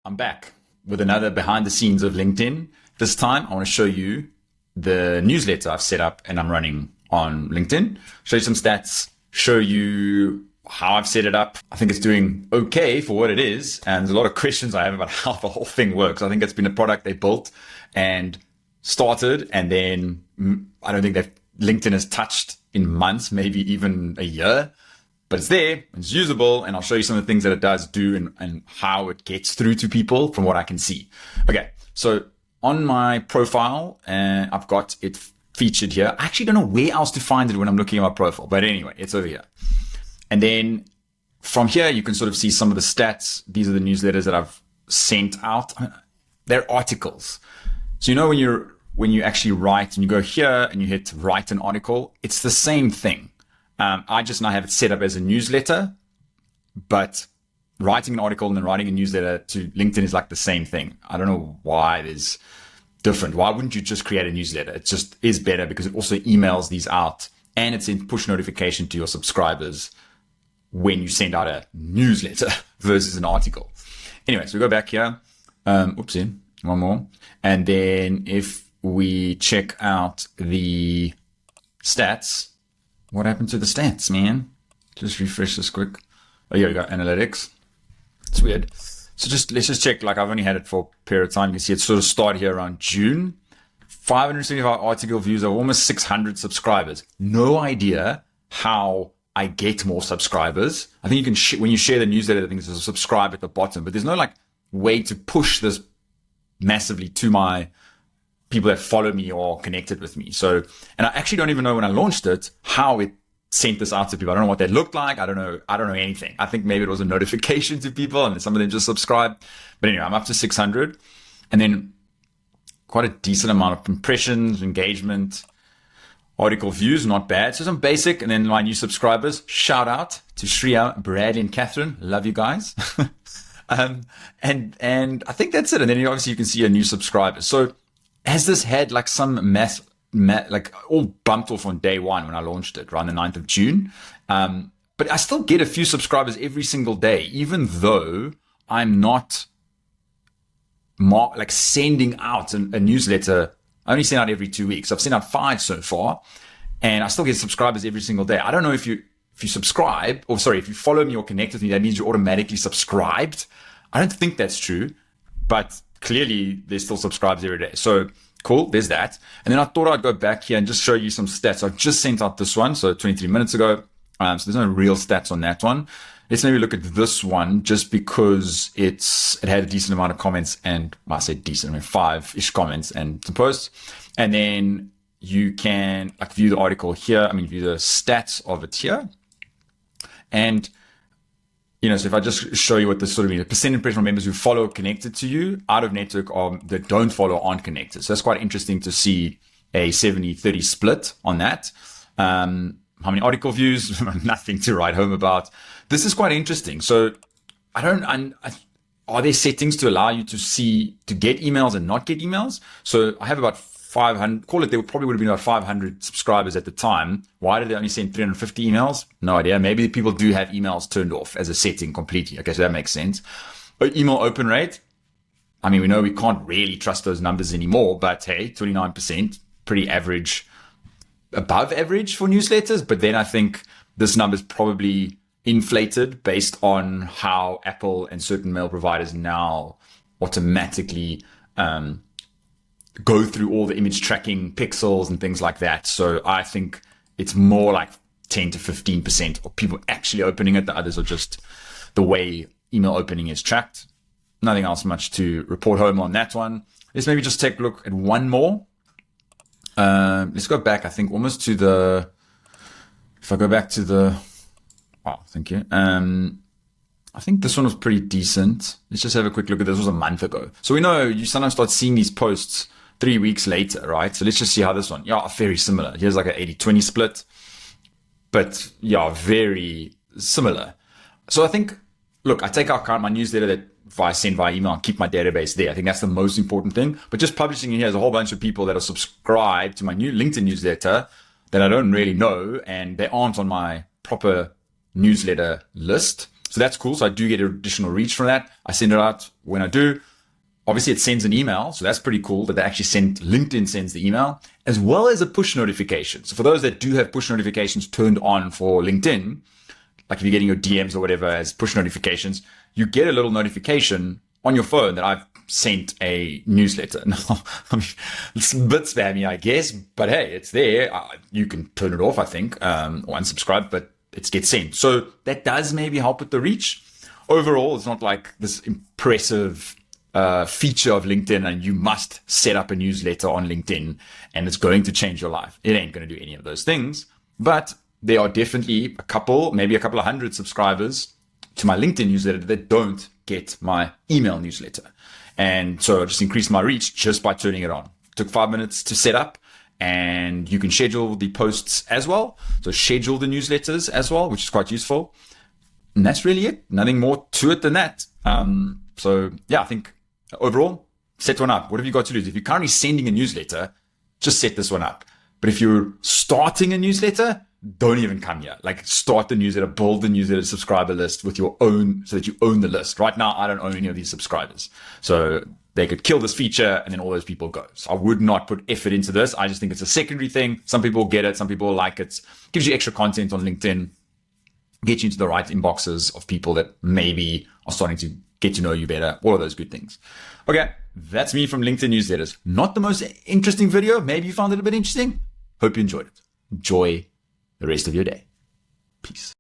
I'm back with another behind the scenes of LinkedIn. This time I want to show you the newsletter I've set up and I'm running on LinkedIn. Show you some stats, show you how I've set it up. I think it's doing okay for what it is. And there's a lot of questions I have about how the whole thing works. I think it's been a product they built and started, and then I don't think that LinkedIn has touched in months, maybe even a year. But it's there, it's usable, and I'll show you some of the things that it does do and how it gets through to people from what I can see. Okay, so on my profile, I've got it featured here. I actually don't know where else to find it when I'm looking at my profile, but anyway, it's over here. And then from here, you can sort of see some of the stats. These are the newsletters that I've sent out. They're articles. So you know when you actually write and you go here and you hit write an article, it's the same thing. I just now have it set up as a newsletter, but writing an article and then writing a newsletter to LinkedIn is like the same thing. I don't know why it is different. Why wouldn't you just create a newsletter? It just is better because it also emails these out and it's in push notification to your subscribers when you send out a newsletter versus an article. Anyway, so we go back here. Oopsie, one more. And then if we check out the stats, what happened to the stats, man? Just refresh this quick. Oh, here we go, analytics. It's weird. So let's just check. Like I've only had it for a period of time. You can see it sort of started here around June. 575 article views, of almost 600 subscribers. No idea how I get more subscribers. I think you can when you share the newsletter, I think there's a subscribe at the bottom, but there's no like way to push this massively to my people that follow me or connected with me. So, and I actually don't even know when I launched it, how it sent this out to people. I don't know what they looked like. I don't know anything. I think maybe it was a notification to people and some of them just subscribed. But anyway, I'm up to 600 and then quite a decent amount of impressions, engagement, article views, not bad. So some basic, and then my new subscribers, shout out to Shreya, Bradley and Catherine. Love you guys. And I think that's it. And then obviously you can see a new subscriber. So has this had like some like all bumped off on day one when I launched it around the 9th of June. But I still get a few subscribers every single day, even though I'm not like sending out a newsletter. I only send out every 2 weeks. I've sent out 5 so far and I still get subscribers every single day. I don't know if you subscribe if you follow me or connect with me, that means you're automatically subscribed. I don't think that's true, but clearly there's still subscribers every day. So cool, there's that. And then I thought I'd go back here and just show you some stats. I just sent out this one, so 23 minutes ago. So there's no real stats on that one. Let's maybe look at this one just because it had a decent amount of comments and I say decent, 5-ish comments and some posts. And then you can like view the article here. View the stats of it here. And so if I just show you what this sort of means, the percent impression from members who follow connected to you out of network or that don't follow aren't connected. So that's quite interesting to see a 70-30 split on that. How many article views? Nothing to write home about. This is quite interesting. So are there settings to allow you to get emails and not get emails? So I have about 500, there probably would have been about 500 subscribers at the time. Why did they only send 350 emails? No idea. Maybe people do have emails turned off as a setting completely. Okay, so that makes sense. Email open rate. We know we can't really trust those numbers anymore, but hey, 29%, pretty average, above average for newsletters. But then I think this number is probably inflated based on how Apple and certain mail providers now automatically, go through all the image tracking pixels and things like that. So I think it's more like 10 to 15% of people actually opening it. The others are just the way email opening is tracked. Nothing else much to report home on that one. Let's maybe just take a look at one more. Let's go back, I think almost to if I go back to thank you. I think this one was pretty decent. Let's just have a quick look at this. This was a month ago. So we know you sometimes start seeing these posts 3 weeks later, right? So let's just see how this one, very similar. Here's like an 80-20 split, but very similar. So I think, look, I take out my newsletter that I send via email and keep my database there. I think that's the most important thing. But just publishing in here, there's a whole bunch of people that are subscribed to my new LinkedIn newsletter that I don't really know, and they aren't on my proper newsletter list. So that's cool. So I do get additional reach from that. I send it out when I do. Obviously, it sends an email. So that's pretty cool that they actually LinkedIn sends the email, as well as a push notification. So for those that do have push notifications turned on for LinkedIn, like if you're getting your DMs or whatever as push notifications, you get a little notification on your phone that I've sent a newsletter. Now, I mean, it's a bit spammy, I guess, but hey, it's there. You can turn it off, I think, or unsubscribe, but it gets sent. So that does maybe help with the reach. Overall, it's not like this impressive feature of LinkedIn and you must set up a newsletter on LinkedIn and it's going to change your life. It ain't going to do any of those things, but there are definitely maybe a couple of hundred subscribers to my LinkedIn newsletter that don't get my email newsletter. And so I just increased my reach just by turning it on. It took 5 minutes to set up, and you can schedule the posts as well. So schedule the newsletters as well, which is quite useful. And that's really it. Nothing more to it than that. So yeah, I think overall, set one up. What have you got to lose? If you're currently sending a newsletter, just set this one up. But if you're starting a newsletter, don't even come here. Like, start the newsletter, build the newsletter subscriber list with your own, so that you own the list. Right now, I don't own any of these subscribers. So they could kill this feature and then all those people go. So I would not put effort into this. I just think it's a secondary thing. Some people get it. Some people like it. Gives you extra content on LinkedIn. Get you into the right inboxes of people that maybe are starting to get to know you better. All of those good things. Okay. That's me from LinkedIn newsletters. Not the most interesting video. Maybe you found it a bit interesting. Hope you enjoyed it. Enjoy the rest of your day. Peace.